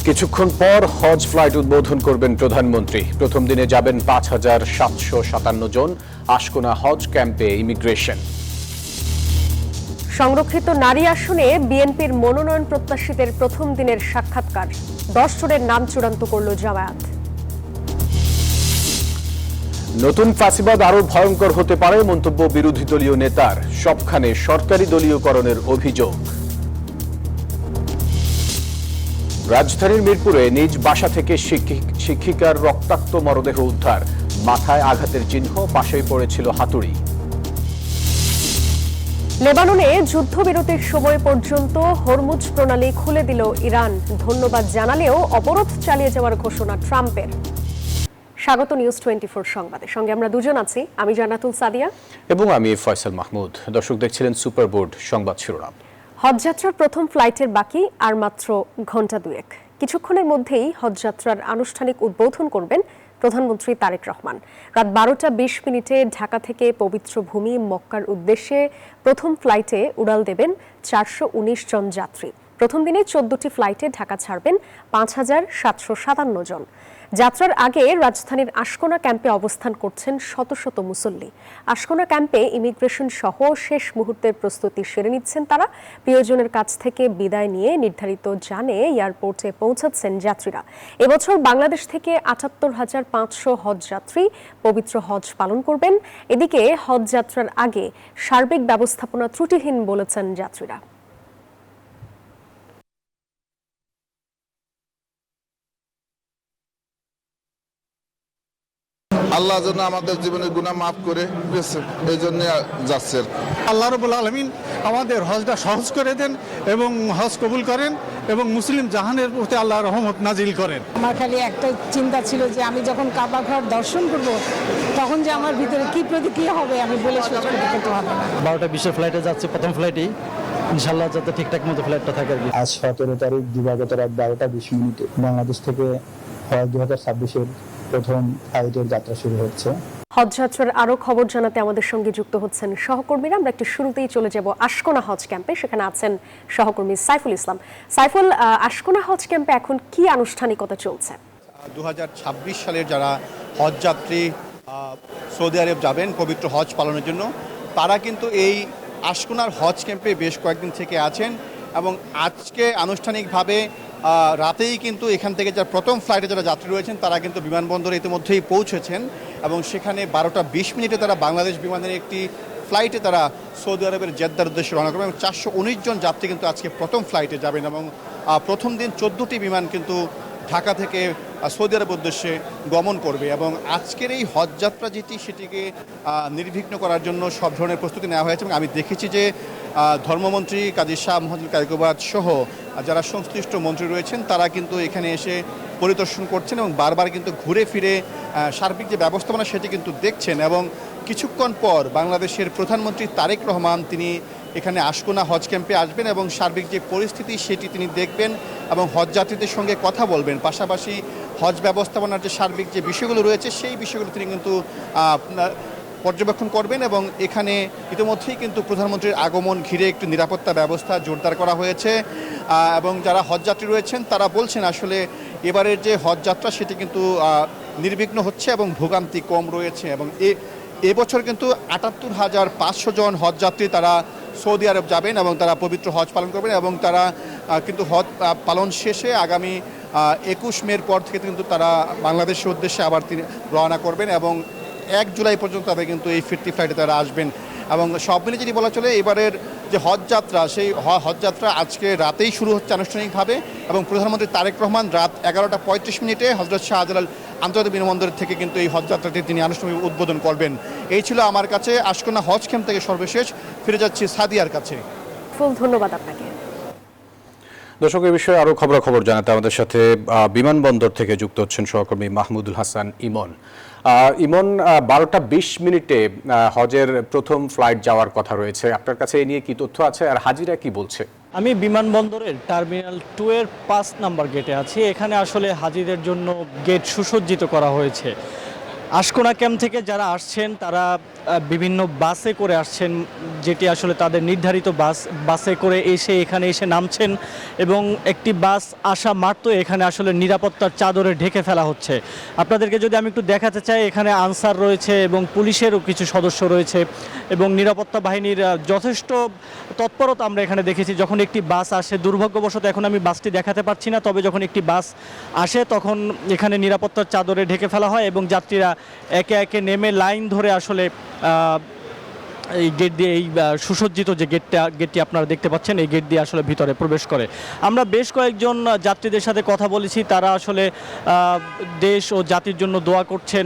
কিছুক্ষণ পর হজ ফ্লাইট উদ্বোধন করবেন প্রধানমন্ত্রী। প্রথম দিনে যাবেন ৫,৭৫৭ জন। আশকোনা হজ ক্যাম্পে ইমিগ্রেশন। সংরক্ষিত নারী আসনে বিএনপির মনোনয়ন প্রত্যাশীদের প্রথম দিনের সাক্ষাৎকার। ১০ জনের নাম চূড়ান্ত করল জামায়াত। নতুন ফ্যাসিবাদ আরও ভয়ঙ্কর হতে পারে মন্তব্য বিরোধী দলীয় নেতার। সবখানে সরকারি দলীয়করণের অভিযোগ। রাজধানীর মিরপুরে নিজ বাসা থেকে শিক্ষিকার রক্তাক্ত মরদেহ উদ্ধার। মাথায় আঘাতের চিহ্ন, পাশেই পড়েছিল হাতুড়ি। লেবাননে যুদ্ধবিরতির সময় পর্যন্ত হরমুজ প্রণালী খুলে দিল ইরান। ধন্যবাদ জানালেও অবরোধ চালিয়ে যাওয়ার ঘোষণা ট্রাম্পের। স্বাগত নিউজ 24 সংবাদে। সঙ্গে আমরা দুজন আছি, আমি জান্নাতুল সাদিয়া এবং আমি ফয়সাল মাহমুদ। দর্শক দেখছিলেন সুপার বোর্ড সংবাদ শিরোনাম। হজযাত্রার প্রথম ফ্লাইটের বাকি আর মাত্র ঘণ্টা দুয়েক। কিছুক্ষণের মধ্যেই হজযাত্রার আনুষ্ঠানিক উদ্বোধন করবেন প্রধানমন্ত্রী তারেক রহমান। রাত ১২টা ২০ ঢাকা থেকে পবিত্র ভূমি মক্কার উদ্দেশ্যে প্রথম ফ্লাইটে উড়াল দেবেন ৪১৯ জন যাত্রী। প্রথম দিনে ১৪টি ফ্লাইটে ঢাকা ছাড়বেন ৫,৭৫৭ জন। যাত্রার আগে রাজধানীর আশকোনা ক্যাম্পে অবস্থান করছেন শত শত মুসল্লি। আশকোনা ক্যাম্পে ইমিগ্রেশন সহ শেষ মুহূর্তের প্রস্তুতি সেরে নিচ্ছেন তারা। প্রিয়জনের কাছ থেকে বিদায় নিয়ে নির্ধারিত যানে এয়ারপোর্টে পৌঁছাচ্ছেন যাত্রীরা। এবছর বাংলাদেশ থেকে ৭৮,৫০০ হজ যাত্রী পবিত্র হজ পালন করবেন। এদিকে হজ যাত্রার আগে সার্বিক ব্যবস্থাপনা ত্রুটিহীন বলেছেন যাত্রীরা। আল্লাহ যেন আমাদের জীবনের গুনাহ মাফ করে দিয়েছে, এই জন্য যাচ্ছে। আল্লাহ রাব্বুল আলামিন আমাদের হজটা সহজ করে দেন এবং হজ কবুল করেন এবং মুসলিম জাহানের প্রতি আল্লাহ রহমত নাজিল করেন। আমার খালি একটা চিন্তা ছিল যে আমি যখন কাবা ঘর দর্শন করব তখন যে আমার ভিতরে কি প্রতিক্রিয়া হবে আমি বলে শেষ করতে পারবো না। ১২টা ২০ ফ্লাইটে যাচ্ছে, প্রথম ফ্লাইটেই ইনশাল্লাহ যাতে ঠিকঠাক মতো ফ্লাইটটা থাকে আর কি। আজ ১৭ তারিখ দিবাগত রাত ১২টা ২০ বাংলাদেশ থেকে হজ ২০২৬-এর প্রথম ফ্লাইটের যাত্রা শুরু হচ্ছে। হজযাত্রার আরো খবর জানাতে আমাদের সঙ্গে যুক্ত হচ্ছেন সহকর্মীরা। আমরা একটু শুরুতেই চলে যাব আশকোনা হজ ক্যাম্পে। সেখানে আছেন সহকর্মী সাইফুল ইসলাম। সাইফুল, আশকোনা হজ ক্যাম্পে এখন কি আনুষ্ঠানিকতা চলছে? ২০২৬ সালের যারা হজযাত্রী সৌদি আরব যাবেন পবিত্র হজ পালনের জন্য, তারা কিন্তু এই আশকোনার হজ ক্যাম্পে বেশ কয়েকদিন থেকে আছেন এবং আজকে আনুষ্ঠানিকভাবে রাতেই কিন্তু এখান থেকে যারা প্রথম ফ্লাইটে যারা যাত্রী রয়েছেন তারা কিন্তু বিমানবন্দরে ইতিমধ্যেই পৌঁছেছেন এবং সেখানে ১২টা ২০ তারা বাংলাদেশ বিমানের একটি ফ্লাইটে তারা সৌদি আরবের জেদ্দার উদ্দেশ্যে রওনা করবেন এবং ৪১৯ জন যাত্রী কিন্তু আজকে প্রথম ফ্লাইটে যাবেন এবং প্রথম দিন ১৪টি বিমান কিন্তু ঢাকা থেকে সৌদি আরবের উদ্দেশ্যে গমন করবে এবং আজকের এই হজযাত্রা যেটি সেটিকে নির্বিঘ্ন করার জন্য সব ধরনের প্রস্তুতি নেওয়া হয়েছে এবং আমি দেখেছি যে ধর্মমন্ত্রী কাজী শাহ মোহাম্মদ কায়কোবাদ সহ যারা সংশ্লিষ্ট মন্ত্রী রয়েছেন তারা কিন্তু এখানে এসে পরিদর্শন করছেন এবং বারবার কিন্তু ঘুরে ফিরে সার্বিক যে ব্যবস্থাপনা সেটি কিন্তু দেখছেন এবং কিছুক্ষণ পর বাংলাদেশের প্রধানমন্ত্রী তারেক রহমান তিনি এখানে আশকোনা হজ ক্যাম্পে আসবেন এবং সার্বিক যে পরিস্থিতি সেটি তিনি দেখবেন এবং হজযাত্রীদের সঙ্গে কথা বলবেন। পাশাপাশি হজ ব্যবস্থাপনার যে সার্বিক যে বিষয়গুলো রয়েছে সেই বিষয়গুলো তিনি কিন্তু পর্যবেক্ষণ করবেন এবং এখানে ইতিমধ্যেই কিন্তু প্রধানমন্ত্রীর আগমন ঘিরে একটি নিরাপত্তা ব্যবস্থা জোরদার করা হয়েছে এবং যারা হজযাত্রী রয়েছেন তারা বলছেন আসলে এবারের যে হজযাত্রা সেটি কিন্তু নির্বিঘ্ন হচ্ছে এবং ভোগান্তি কম রয়েছে এবং এবছর কিন্তু ৭৮,৫০০ জন হজযাত্রী তারা সৌদি আরব যাবেন এবং তারা পবিত্র হজ পালন করবেন এবং তারা কিন্তু হজ পালন শেষে আগামী ২১ মের পর থেকে কিন্তু তারা বাংলাদেশের উদ্দেশ্যে আবার তিনি রওনা করবেন এবং ১ জুলাই পর্যন্ত তাদের কিন্তু এই ফিরতি ফ্লাইটে তারা আসবেন এবং সব মিলে যদি বলা চলে এবারের যে হজযাত্রা সেই হজযাত্রা আজকে রাতেই শুরু হচ্ছে আনুষ্ঠানিকভাবে এবং প্রধানমন্ত্রী তারেক রহমান রাত ১১টা ৩৫ হজরত শাহজালাল আন্তর্জাতিক বিমানবন্দর থেকে কিন্তু এই হজযাত্রাটি তিনি আনুষ্ঠানিক উদ্বোধন করবেন। এই ছিল আমার কাছে আশকোনা হজ ক্যাম্প থেকে সর্বশেষ। ফিরে যাচ্ছি সাদিয়ার কাছে। ধন্যবাদ আপনাকে। দর্শক, এই বিষয়ে আরও খবরাখবর জানাতে আমাদের সাথে বিমানবন্দর থেকে যুক্ত হচ্ছেন সহকর্মী মাহমুদুল হাসান ইমন। ইমন, ১২টা ২০ হজের প্রথম ফ্লাইট যাওয়ার কথা রয়েছে। আপনার কাছে এ নিয়ে কি তথ্য আছে আর হাজিরা কি বলছে? আমি বিমানবন্দরের টার্মিনাল 2 এর ৫ নম্বর গেটে আছি। এখানে আসলে হাজিদের জন্য গেট সুসজ্জিত করা হয়েছে। আশকোনা ক্যাম্প থেকে যারা আসছেন তারা বিভিন্ন বাসে করে আসছেন, যেটি আসলে তাদের নির্ধারিত বাসে করে এখানে এসে নামছেন এবং একটি বাস আসা মাত্র এখানে আসলে নিরাপত্তার চাদরে ঢেকে ফেলা হচ্ছে। আপনাদেরকে যদি আমি একটু দেখাতে চাই, এখানে আনসার রয়েছে এবং পুলিশেরও কিছু সদস্য রয়েছে এবং নিরাপত্তা বাহিনীর যথেষ্ট তৎপরতা আমরা এখানে দেখেছি। যখন একটি বাস আসে, দুর্ভাগ্যবশত এখন আমি বাসটি দেখাতে পারছি না, তবে যখন একটি বাস আসে তখন এখানে নিরাপত্তার চাদরে ঢেকে ফেলা হয় এবং যাত্রীরা একে একে নেমে লাইন ধরে আসলে এই গেট দিয়ে, এই সুসজ্জিত যে গেটটি আপনারা দেখতে পাচ্ছেন, এই গেট দিয়ে আসলে ভিতরে প্রবেশ করে। আমরা বেশ কয়েকজন যাত্রীদের সাথে কথা বলেছি, তারা আসলে দেশ ও জাতির জন্য দোয়া করছেন,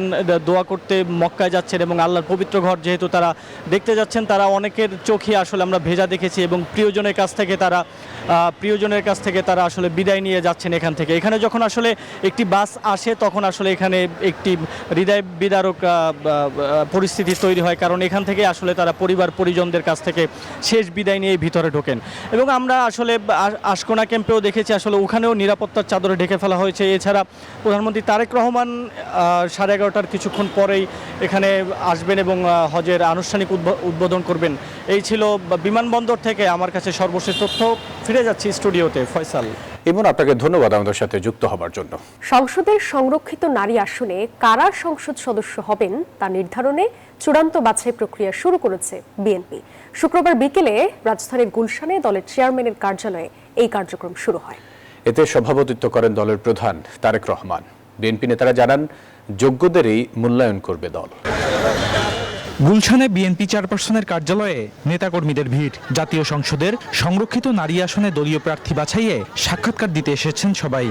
দোয়া করতে মক্কায় যাচ্ছেন এবং আল্লাহর পবিত্র ঘর যেহেতু তারা দেখতে যাচ্ছেন, তারা অনেকের চোখে আসলে আমরা ভেজা দেখেছি এবং প্রিয়জনের কাছ থেকে তারা আসলে বিদায় নিয়ে যাচ্ছেন এখান থেকে। এখানে যখন আসলে একটি বাস আসে তখন আসলে এখানে একটি হৃদয় বিদারক পরিস্থিতি তৈরি হয়, কারণ এখান থেকে আসলে তারা পরিবার পরিজনদের কাছ থেকে শেষ বিদায় নিয়ে ভিতরে ঢোকেন। এবং আমরা আসলে আশকোনা ক্যাম্পেও দেখেছি আসলে ওখানেও নিরাপত্তার চাদরে ঢেকে ফেলা হয়েছে। এছাড়া প্রধানমন্ত্রী তারেক রহমান 11:30 কিছুক্ষণ পরেই এখানে আসবেন এবং হজের আনুষ্ঠানিক উদ্বোধন করবেন। এই ছিল বিমানবন্দর থেকে আমার কাছে সর্বশেষ তথ্য। ফিরে যাচ্ছি স্টুডিওতে। ফয়সাল। ইমন, আপনাকে ধন্যবাদ আমাদের সাথে যুক্ত হবার জন্য। সংসদের সংরক্ষিত নারী আসনে কারা সংসদ সদস্য হবেন তা নির্ধারণে চূড়ান্ত বাছাই প্রক্রিয়া শুরু করেছে বিএনপি। শুক্রবার বিকেলে রাজধানীর গুলশানে দলের চেয়ারম্যানের কার্যালয়ে এই কার্যক্রম শুরু হয়। এতে সভাপতিত্ব করেন দলের প্রধান তারেক রহমান। বিএনপি নেতারা জানান, যোগ্যদেরই মূল্যায়ন করবে দল। গুলশানে বিএনপি চেয়ারপারসনের কার্যালয়ে নেতাকর্মীদের ভিড়। জাতীয় সংসদের সংরক্ষিত নারী আসনে দলীয় প্রার্থী বাছাইয়ে সাক্ষাৎকার দিতে এসেছেন সবাই।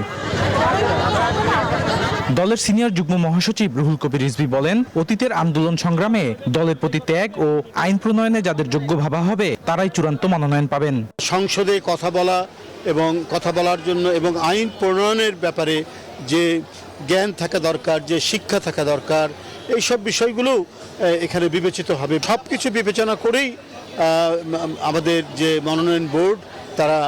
দলের সিনিয়র যুগ্ম মহাসচিব রুহুল কবির রিজভী বলেন, অতীতের আন্দোলন সংগ্রামে দলের প্রতি ত্যাগ ও আইন প্রণয়নে যাদের যোগ্য ভাবা হবে তারাই চূড়ান্ত মনোনয়ন পাবেন। সংসদে কথা বলা এবং কথা বলার জন্য এবং আইন প্রণয়নের ব্যাপারে যে জ্ঞান থাকা দরকার, যে শিক্ষা থাকা দরকার, এইসব বিষয়গুলো এখানে বিবেচিত হবে। সব কিছু বিবেচনা করেই আমাদের যে মনোনয়ন বোর্ড তারা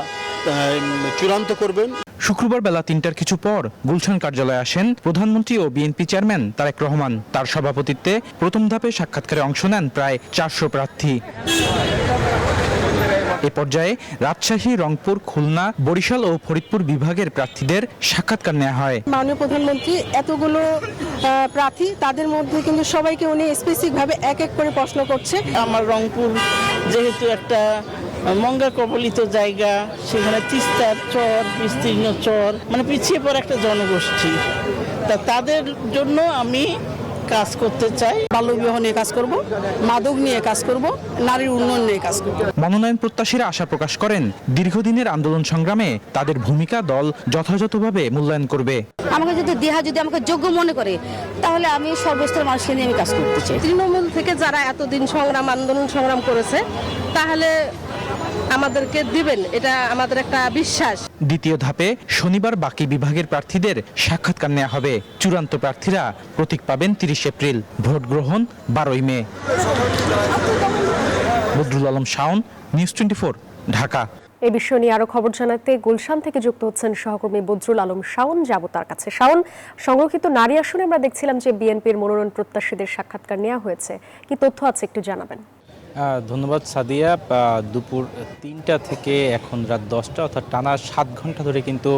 চূড়ান্ত করবেন। শুক্রবার বেলা 3টার কিছু পর গুলশান কার্যালয়ে আসেন প্রধানমন্ত্রী ও বিএনপি চেয়ারম্যান তারেক রহমান। তার সভাপতিত্বে প্রথম ধাপে সাক্ষাৎকারে অংশ নেন প্রায় 400 প্রার্থী। এ পর্যায়ে রাজশাহী, রংপুর, খুলনা, বরিশাল ও ফরিদপুর বিভাগের প্রার্থীদের সাক্ষাৎকার নেওয়া হয়। মাননীয় প্রধানমন্ত্রী এতগুলো প্রার্থী, তাদের মধ্যে কিন্তু সবাইকে উনি স্পেসিফিকভাবে এক এক করে প্রশ্ন করছে। আমার রংপুর যেহেতু একটা মঙ্গা কবলিত জায়গা, সেখানে তিস্তার চর, বিস্তীর্ণ চর, মানে পিছিয়ে পড়া একটা জনগোষ্ঠী, তাদের জন্য আমি কাজ করতে চাই। বাল্যবিবাহ নিয়ে কাজ করব, মাদক নিয়ে কাজ করব, নারীর উন্নয়ন নিয়ে কাজ করব। মনোনয়ন প্রত্যাশীরা আশা প্রকাশ করেন, দীর্ঘদিনের আন্দোলন সংগ্রামে তাদের ভূমিকা দল যথাযথভাবে মূল্যায়ন করবে। আমাকে যদি আমাকে যোগ্য মনে করে, তাহলে আমি সর্বস্তরের মানুষকে নিয়ে আমি কাজ করতে চাই। তৃণমূল থেকে যারা এতদিন আন্দোলন সংগ্রাম করেছে, তাহলে আমাদেরকে দিবেন, এটা আমাদের একটা বিশ্বাস। দ্বিতীয় ধাপে শনিবার বাকি বিভাগের প্রার্থীদের সাক্ষাৎকার নেওয়া হবে। চূড়ান্ত প্রার্থীরা প্রতীক পাবেন 30 এপ্রিল, ভোট গ্রহণ 12 মে। বদরুল আলম শাওন, নিউজ 24, ঢাকা। এই বিষয় নিয়ে আরো খবর জানাতে গুলশান থেকে যুক্ত হচ্ছেন সহকর্মী বদরুল আলম শাওন। যাব তার কাছে। শাওন, সংরক্ষিত নারী আসনে আমরা দেখছিলাম যে বিএনপির মনোনয়ন প্রত্যাশীদের সাক্ষাৎকার নেওয়া হয়েছে, কি তথ্য আছে একটু জানাবেন? ধন্যবাদ সাদিয়া। দুপুর 3টা থেকে এখন রাত 10টা, অর্থাৎ টানা 7 ঘন্টা ধরে কিন্তু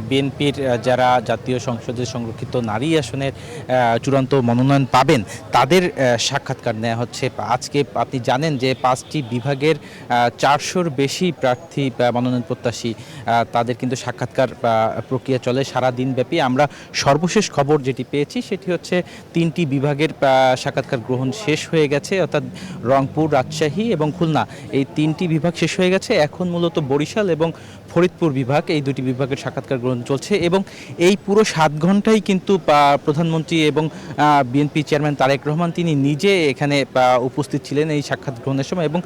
বিএনপির যারা জাতীয় সংসদের সংরক্ষিত নারী আসনের চূড়ান্ত মনোনয়ন পাবেন তাদের সাক্ষাৎকার নেওয়া হচ্ছে। আজকে আপনি জানেন যে 5টি বিভাগের 400-র বেশি প্রার্থী মনোনয়ন প্রত্যাশী, তাদের কিন্তু সাক্ষাৎকার প্রক্রিয়া চলে সারা দিন ব্যাপী। আমরা সর্বশেষ খবর যেটি পেয়েছি সেটি হচ্ছে 3টি বিভাগের সাক্ষাৎকার গ্রহণ শেষ হয়ে গেছে, অর্থাৎ রংপুর, রাজশাহী এবং খুলনা, এই 3টি বিভাগ শেষ হয়ে গেছে। এখন মূলত বরিশাল এবং ফরিদপুর বিভাগ, এই দুটি বিভাগের সাক্ষাৎকার গ্রহণ চলছে এবং এই পুরো 7 ঘন্টায় কিন্তু প্রধানমন্ত্রী এবং বিএনপি চেয়ারম্যান তারেক রহমান তিনি নিজে এখানে উপস্থিত ছিলেন এই সাক্ষাৎ গ্রহণের সময় এবং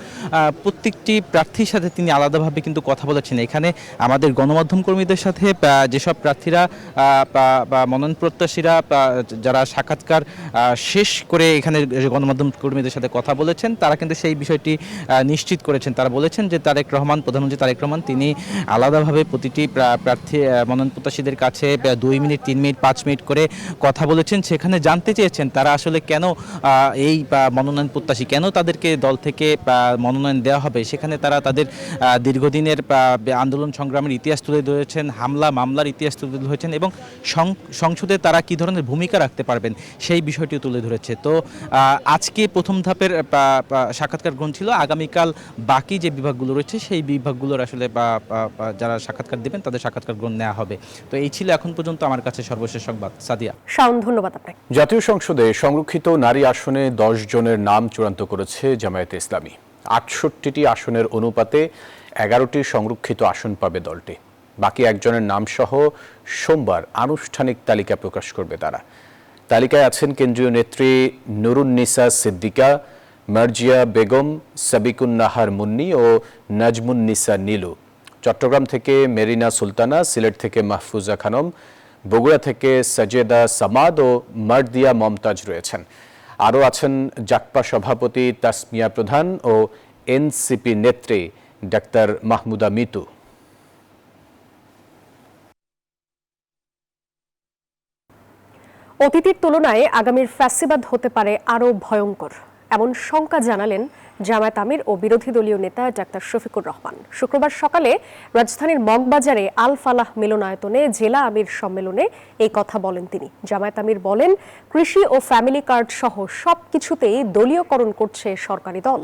প্রত্যেকটি প্রার্থীর সাথে তিনি আলাদাভাবে কিন্তু কথা বলেছেন। এখানে আমাদের গণমাধ্যম কর্মীদের সাথে যেসব প্রার্থীরা বা মনোনয়ন প্রত্যাশীরা যারা সাক্ষাৎকার শেষ করে এখানে গণমাধ্যম কর্মীদের সাথে কথা বলেছেন তারা কিন্তু সেই বিষয়টি নিশ্চিত করেছেন। তারা বলেছেন যে প্রধানমন্ত্রী তারেক রহমান তিনি আলাদাভাবে প্রতিটি প্রার্থী মনোনয়ন প্রত্যাশীদের কাছে 2 মিনিট 3 মিনিট 5 মিনিট করে কথা বলেছেন। সেখানে জানতে চেয়েছেন তারা আসলে কেন এই মনোনয়ন প্রত্যাশী, কেন তাদেরকে দল থেকে মনোনয়ন দেওয়া হবে। সেখানে তারা তাদের দীর্ঘদিনের আন্দোলন সংগ্রামের ইতিহাস তুলে ধরেছেন, মামলার ইতিহাস তুলে ধরেছেন এবং সংসদে তারা কি ধরনের ভূমিকা রাখতে পারবেন সেই বিষয়টিও তুলে ধরেছে। তো আজকে প্রথম ধাপের সাক্ষাৎকার গ্রহণ ছিল। আগামীকাল বাকি যে বিভাগগুলো রয়েছে সেই বিভাগগুলোর আসলে যারা সাক্ষাৎকার দেবেন তাদের সাক্ষাৎকার গ্রহণ নেওয়া হবে। তো এই ছিল এখন পর্যন্ত আমার কাছে সর্বশেষ সংবাদ। সাদিয়া। শাওন, ধন্যবাদ আপনাকে। জাতীয় সংসদে সংরক্ষিত নারী আসনে 10 জনের নাম চূড়ান্ত করেছে জামায়াতে ইসলামী। 68টি আসনের অনুপাতে 11টি সংরক্ষিত আসন পাবে দলটি। বাকি একজনের নাম সহ সোমবার আনুষ্ঠানিক তালিকা প্রকাশ করবে তারা। তালিকায় আছেন কেন্দ্রীয় নেত্রী নুরুন্নিসা সিদ্দিকা, মার্জিয়া বেগম, সাবিকুন নাহার মুন্নি ও নাজমুন্নিসা নীলু। চট্টগ্রাম থেকে মেরিনা সুলতানা, সিলেট থেকে মাহফুজা খানম, বগুড়া থেকে সাজেদা সামাদ ও মার্দিয়া মমতাজ রয়েছেন। আরও আছেন জাকপা সভাপতি তাসমিয়া প্রধান ও এনসিপি নেত্রী ডাক্তার মাহমুদা মিতু। অতীতের তুলনায় আগামীর ফ্যাসিবাদ হতে পারে আরও ভয়ঙ্কর, এমন শঙ্কা জানালেন জামায়াত আমির ও বিরোধী দলীয় নেতা ডাক্তার শফিকুর রহমান। শুক্রবার সকালে রাজধানীর মগবাজারে আল ফালাহ মিলনায়তনে জেলা আমির সম্মেলনে এই কথা বলেন তিনি। জামায়াত আমির বলেন, কৃষি ও ফ্যামিলি কার্ড সহ সবকিছুতেই দলীয়করণ করছে সরকারি দল।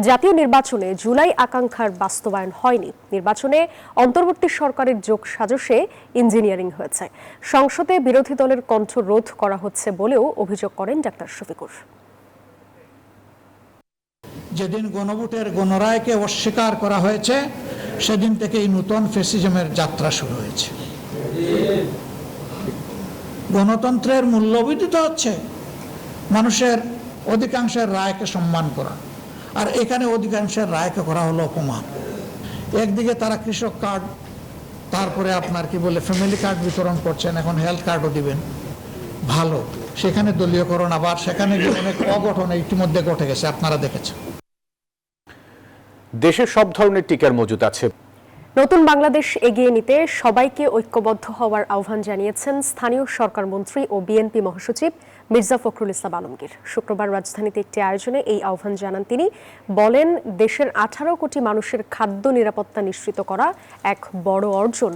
জাতীয় নির্বাচনে জুলাই আকাঙ্ক্ষার বাস্তবায়ন হয়নি। নির্বাচনে অন্তর্বর্তী সরকারের যোগসাজশে ইঞ্জিনিয়ারিং হয়েছে। সংসদে বিরোধী দলের কণ্ঠ রোধ করা হচ্ছে বলেও অভিযোগ করেন ডাক্তার শফিকুর। যেদিন গণভোটের গণরায়কে অস্বীকার করা হয়েছে সেদিন থেকেই নতুন ফ্যাসিজমের যাত্রা শুরু হয়েছে। গণতন্ত্রের মূল্যবোধই তো হচ্ছে মানুষের অধিকাংশের রায়কে সম্মান করা, আর এখানে অধিকাংশের রায়কে করা হলো অপমান। একদিকে তারা কৃষক কার্ড, তারপরে আপনার কি বলে ফ্যামিলি কার্ড বিতরণ করছেন, এখন হেলথ কার্ডও দিবেন। ভালো, সেখানে দলীয়করণ, আবার সেখানে অনেক অঘটন ইতিমধ্যে ঘটে গেছে, আপনারা দেখেছেন। দেশে সব ধরনের টিকার মজুদ আছে। নতুন বাংলাদেশ এগিয়ে নিতে সবাইকে ঐক্যবদ্ধ হওয়ার আহ্বান জানিয়েছেন স্থানীয় সরকার মন্ত্রী ও বিএনপি মহাসচিব মির্জা ফখরুল ইসলাম আলমগীর। শুক্রবার রাজধানীতে একটি আয়োজনে এই আহ্বান জানান তিনি। বলেন, দেশের 18 কোটি মানুষের খাদ্য নিরাপত্তা নিশ্চিত করা এক বড় অর্জন।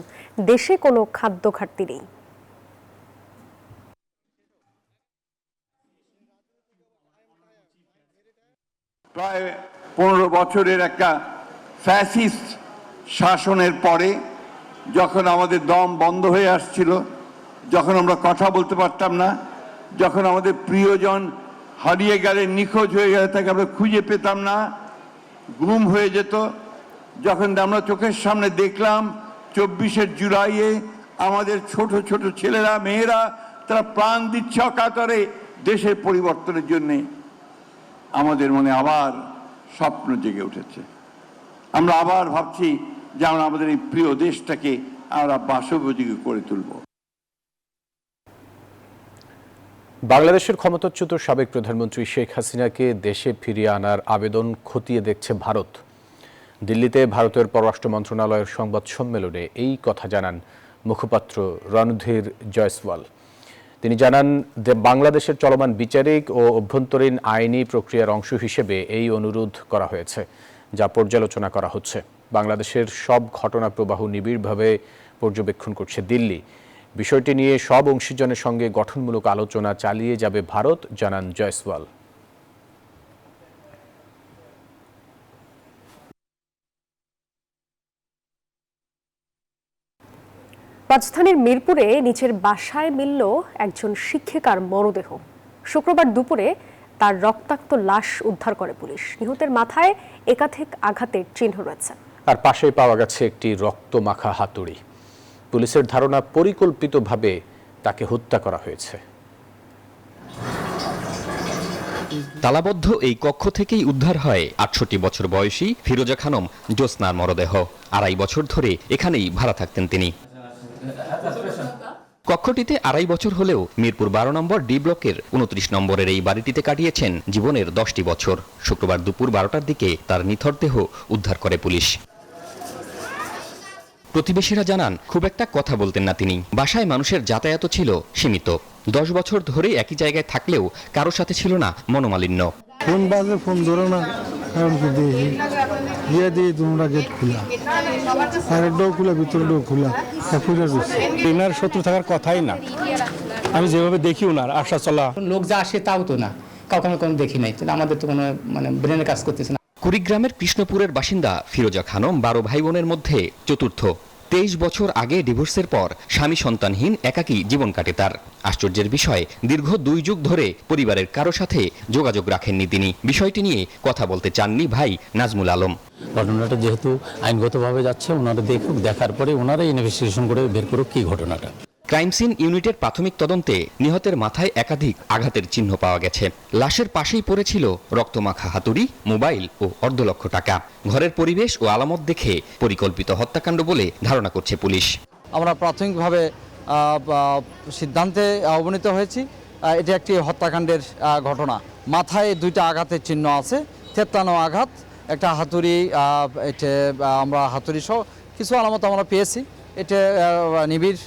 দেশে কোনো খাদ্য ঘাটতি নেই। প্রায় 15 বছরের একটা ফ্যাসিস্ট শাসনের পরে যখন আমাদের দম বন্ধ হয়ে আসছিল, যখন আমরা কথা বলতে পারতাম না, যখন আমাদের প্রিয়জন হারিয়ে গেলে, নিখোঁজ হয়ে গেলে তাকে আমরা খুঁজে পেতাম না, গুম হয়ে যেত, যখন আমরা চোখের সামনে দেখলাম 24শে জুলাইয়ে আমাদের ছোট ছোট ছেলেরা মেয়েরা তারা প্রাণ দিচ্ছে অকাতরে দেশের পরিবর্তনের জন্যে, আমাদের মনে আবার স্বপ্ন জেগে উঠেছে। আমরা আবার ভাবছি যে আমরা আমাদের এই প্রিয় দেশটাকে আমরা বাসোপযোগী করে তুলব। বাংলাদেশের ক্ষমতাচ্যুত সাবেক প্রধানমন্ত্রী শেখ হাসিনাকে দেশে ফিরিয়ে আনার আবেদন খতিয়ে দেখছে ভারত। দিল্লিতে ভারতের পররাষ্ট্র মন্ত্রণালয়ের সংবাদ সম্মেলনে এই কথা জানান মুখপাত্র রণধীর জয়সওয়াল। তিনি জানান, বাংলাদেশের চলমান বিচারিক ও অভ্যন্তরীণ আইনি প্রক্রিয়ার অংশ হিসেবে এই অনুরোধ করা হয়েছে, যা পর্যালোচনা করা হচ্ছে। বাংলাদেশের সব ঘটনা প্রবাহ নিবিড়ভাবে পর্যবেক্ষণ করছে দিল্লি। বিষয়টি নিয়ে সব অংশীজনের সঙ্গে গঠনমূলক আলোচনা চালিয়ে যাবে ভারত, জানান জয়সওয়াল। রাজধানীর মিরপুরে নিচের বাসায় মিলল একজন শিক্ষিকার মরদেহ। শুক্রবার দুপুরে তার রক্তাক্ত লাশ উদ্ধার করে পুলিশ। নিহতের মাথায় একাধিক আঘাতের চিহ্ন রয়েছে, আর পাশেই পাওয়া গেছে একটি রক্তমাখা হাতুড়ি। পুলিশের ধারণা পরিকল্পিতভাবে তাকে হত্যা করা হয়েছে। তালাবদ্ধ এই কক্ষ থেকেই উদ্ধার হয় ৬৮ বছর বয়সী ফিরোজা খানম জ্যোৎস্নার মরদেহ। ২.৫ বছর ধরে এখানেই ভাড়া থাকতেন তিনি। কক্ষটিতে 2.5 বছর হলেও মিরপুর 12 নম্বর ডি ব্লকের 29 নম্বরের এই বাড়িটিতে কাটিয়েছেন জীবনের 10টি বছর। শুক্রবার দুপুর 12টার দিকে তার নিথর দেহ উদ্ধার করে পুলিশ। প্রতিবেশীরা জানান, খুব একটা কথা বলতেন না তিনি। বাসায় মানুষের যাতায়াত ছিল সীমিত। 10 বছর ধরে একই জায়গায় থাকলেও কারো সাথে ছিল না মনোমালিন্য। ফোন বাজে, ফোন ধরো না, দিয়ে তোমরা গেট খোলা, বাইরের খোলা, ভিতরের খোলা, খুলে দিচ্ছে। এনার শত্রু থাকার কথাই না, আমি যেভাবে দেখি ওনার আসা চলা। লোক যা আসে তাও তো না, কাউকে আমি কোনো দেখি নাই, আমাদের তো কোনো ব্রেনের কাজ করতেছে না। কুড়িগ্রামের কৃষ্ণপুরের বাসিন্দা ফিরোজা খানম 12 ভাই বোনের মধ্যে চতুর্থ। 23 বছর আগে ডিভোর্সের পর স্বামী সন্তানহীন একাকী জীবন কাটে তার। আশ্চর্যের বিষয়, দীর্ঘ 2 যুগ ধরে পরিবারের কারো সাথে যোগাযোগ রাখেননি তিনি। বিষয়টি নিয়ে কথা বলতে চাননি ভাই নাজমুল আলম। ঘটনাটা যেহেতু আইনগতভাবে যাচ্ছে, ওনারা দেখার পরে ওনারা ইনভেস্টিগেশন করে বের করুক কি ঘটনাটা। ক্রাইম সিন ইউনিটের প্রাথমিক তদন্তে নিহতের মাথায় একাধিক আঘাতের চিহ্ন পাওয়া গেছে। লাশের পাশেই পড়েছিল রক্তমাখা হাতুড়ি, মোবাইল ও $1.5 লক্ষ টাকা। ঘরের পরিবেশ ও আলামত দেখে পরিকল্পিত হত্যাকাণ্ড বলে ধারণা করছে পুলিশ। আমরা প্রাথমিকভাবে সিদ্ধান্তে অবনীত হয়েছি, এটি একটি হত্যাকাণ্ডের ঘটনা। মাথায় 2টা আঘাতের চিহ্ন আছে, 53 আঘাত, একটা হাতুড়ি, এটা আমরা হাতুড়ি সহ কিছু আলামত আমরা পেয়েছি। এটা নিবিড়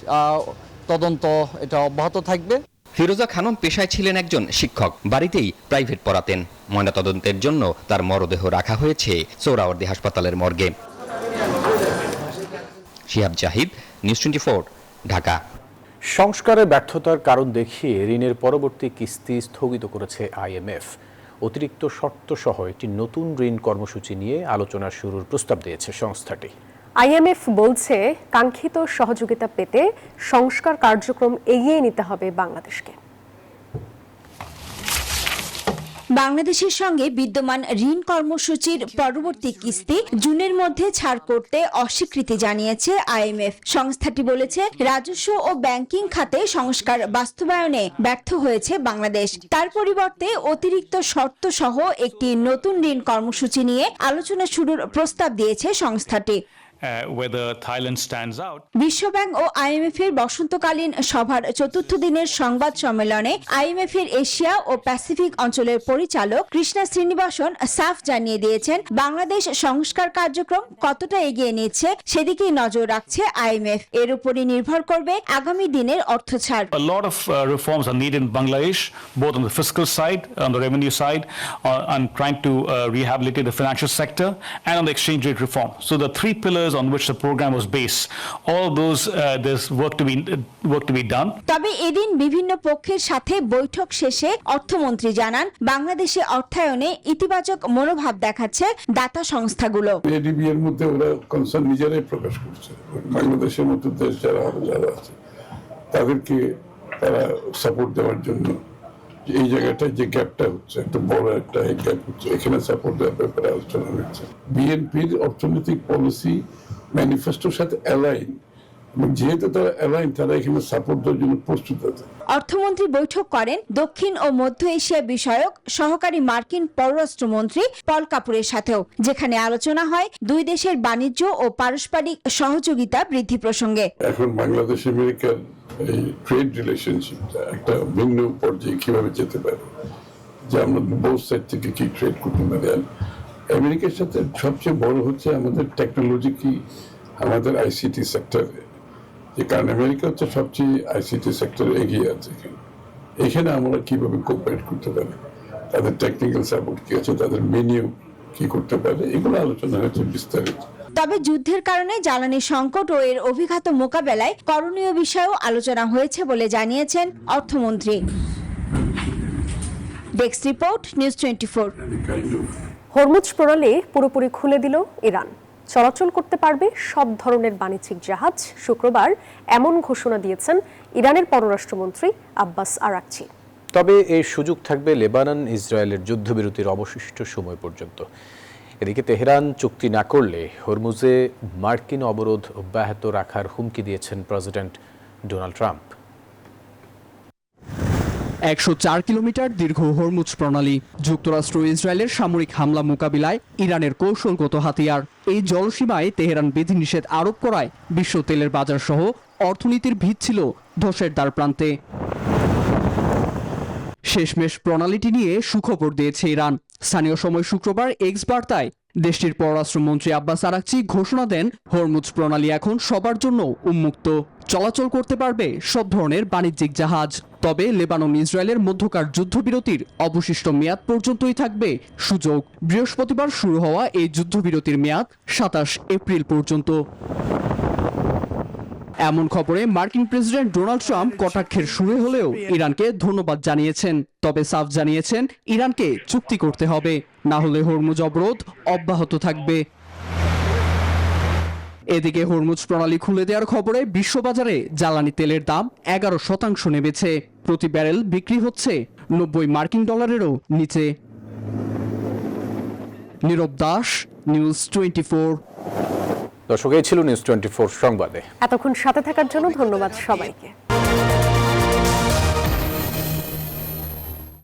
তদন্ত এটা অব্যাহত থাকবে। ফিরোজা খানম পেশায় ছিলেন একজন শিক্ষক, বাড়িতেই প্রাইভেট পড়াতেন। ময়নাতদন্তের জন্য তার মরদেহ রাখা হয়েছে সোহরাওয়ার্দী হাসপাতালের মর্গে। শিহাব জাহিদ, নিউজ 24, ঢাকা। সংস্কারের ব্যর্থতার কারণ দেখিয়ে ঋণের পরবর্তী কিস্তি স্থগিত করেছে IMF। অতিরিক্ত শর্ত সহ একটি নতুন ঋণ কর্মসূচি নিয়ে আলোচনা শুরুর প্রস্তাব দিয়েছে সংস্থাটি। IMF বলছে, কাঙ্ক্ষিত সহযোগিতা পেতে সংস্কার কার্যক্রম এগিয়ে নিতে হবে বাংলাদেশকে। বাংলাদেশের সঙ্গে বিদ্যমান ঋণ কর্মসূচির পরবর্তী কিস্তি জুনের মধ্যে ছাড় করতে অস্বীকৃতি জানিয়েছে IMF। সংস্থাটি বলেছে, রাজস্ব ও ব্যাংকিং খাতে সংস্কার বাস্তবায়নে ব্যর্থ হয়েছে বাংলাদেশ। তার পরিবর্তে অতিরিক্ত শর্ত সহ একটি নতুন ঋণ কর্মসূচি নিয়ে আলোচনা শুরুর প্রস্তাব দিয়েছে সংস্থাটি। বিশ্বব্যাংক ও IMF এর বসন্তকালীন সভার 4র্থ দিনের সংবাদ সম্মেলনে IMF এর এশিয়া ও প্যাসিফিক অঞ্চলের পরিচালক কৃষ্ণা শ্রীনিবাসন সাফ জানিয়ে দিয়েছেন, বাংলাদেশ সংস্কার কার্যক্রম কতটা এগিয়ে নিচ্ছে সেদিকেই নজর রাখছে IMF। এর উপরই নির্ভর করবে আগামী দিনের অর্থছাড়। A lot of reforms are needed in Bangladesh, both on the fiscal side, on the revenue side, and trying to rehabilitate the financial sector, and on the exchange rate reform. So the 3 pillars on which the program was based, all those there's work to be done. তবে এদিন বিভিন্ন পক্ষের সাথে বৈঠক শেষে অর্থমন্ত্রী জানান, বাংলাদেশে অর্থায়নে ইতিবাচক মনোভাব দেখাচ্ছে দাতা সংস্থাগুলো। ADB এর মধ্যে ওরা কনসার্ন নিজেরাই প্রকাশ করছে, বাংলাদেশের মতো দেশ যারা আছে তাদেরকে তারা সাপোর্ট দেওয়ার জন্য এই জায়গাটায় যে গ্যাপটা হচ্ছে, একটা বড় একটা গ্যাপ হচ্ছে, এখানে সাপোর্ট দেওয়ার ব্যাপারে আলোচনা হচ্ছে। বিএনপির অর্থনৈতিক পলিসি ম্যানিফেস্টোর সাথে অ্যালাইন, এবং যেহেতু তারা অ্যালাইন, তারা এখানে সাপোর্ট দেওয়ার জন্য প্রস্তুত আছে। অর্থমন্ত্রী বৈঠক করেন দক্ষিণ ও মধ্য এশিয়া বিষয়ক সহকারী মার্কিন পররাষ্ট্রমন্ত্রী পল কাপুরের সাথেও, যেখানে আলোচনা হয় 2 দেশের বাণিজ্য ও পারস্পরিক সহযোগিতা বৃদ্ধি প্রসঙ্গে। এখন বাংলাদেশ আমেরিকার এই ট্রেড রিলেশনশিপটা একটা ভিন্ন পর্যায়ে কিভাবে যেতে পারে, যে আমরা বোথ সাইড থেকে কি ট্রেড করতে পারি। আমেরিকার সাথে সবচেয়ে বড় হচ্ছে আমাদের টেকনোলজি, কি আমাদের ICT সেক্টরে, যে কারণ আমেরিকা হচ্ছে সবচেয়ে ICT সেক্টরে এগিয়ে আছে। এখানে আমরা কিভাবে কোঅপারেট করতে পারি, তাদের টেকনিক্যাল সাপোর্ট কি আছে, তাদের মেনিউ কি করতে পারে, এগুলো আলোচনা হয়েছে বিস্তারিত। তবে যুদ্ধের কারণে জ্বালানি সংকট ও এর অভিঘাত মোকাবেলায় করণীয় বিষয়েও আলোচনা হয়েছে বলে জানিয়েছেন অর্থমন্ত্রী। Desk report, news 24। হরমুজ প্রণালী পুরোপুরি খুলে দিল ইরান। চলাচল করতে পারবে সব ধরনের বাণিজ্যিক জাহাজ। শুক্রবার এমন ঘোষণা দিয়েছেন ইরানের পররাষ্ট্রমন্ত্রী আব্বাস আরাকচি। তবে এই সুযোগ থাকবে লেবানন ইসরায়েলের যুদ্ধবিরতির অবশিষ্ট সময় পর্যন্ত। এদিকে তেহরান চুক্তি না করলে হরমুজে মার্কিন অবরোধ অব্যাহত রাখার হুমকি দিয়েছেন প্রেসিডেন্ট ডোনাল্ড ট্রাম্প। 104 কিলোমিটার দীর্ঘ হরমুজ প্রণালী যুক্তরাষ্ট্র ইসরায়েলের সামরিক হামলা মোকাবিলায় ইরানের কৌশলগত হাতিয়ার। এই জলসীমায় তেহরান বিধিনিষেধ আরোপ করায় বিশ্ব তেলের বাজার সহ অর্থনীতির ভিত ছিল ধসের দ্বার প্রান্তে। শেষমেশ প্রণালীটি নিয়ে সুখবর দিয়েছে ইরান। স্থানীয় সময় শুক্রবার এক্স বার্তায় দেশটির পররাষ্ট্রমন্ত্রী আব্বাস আরাকচি ঘোষণা দেন, হরমুজ প্রণালী এখন সবার জন্য উন্মুক্ত, চলাচল করতে পারবে সব ধরনের বাণিজ্যিক জাহাজ। তবে লেবানন ইসরায়েলের মধ্যকার যুদ্ধবিরতির অবশিষ্ট মেয়াদ পর্যন্তই থাকবে সুযোগ। বৃহস্পতিবার শুরু হওয়া এই যুদ্ধবিরতির মেয়াদ 27 এপ্রিল পর্যন্ত। এমন খবরে মার্কিন প্রেসিডেন্ট ডোনাল্ড ট্রাম্প কটাক্ষের সুরে হলেও ইরানকে ধন্যবাদ জানিয়েছেন। তবে সাফ জানিয়েছেন ইরানকে চুক্তি করতে হবে, না হলে হরমুজ অবরোধ অব্যাহত থাকবে। এদিকে হরমুজ প্রণালী খুলে দেওয়ার খবরে বিশ্ববাজারে জ্বালানি তেলের দাম 11% নেমেছে। প্রতি ব্যারেল বিক্রি হচ্ছে 90 মার্কিন ডলারেরও নিচে। নীরব দাস, নিউজ 24। দর্শক, এই ছিল নিউজ 24 সংবাদে। এতক্ষণ সাথে থাকার জন্য ধন্যবাদ সবাইকে।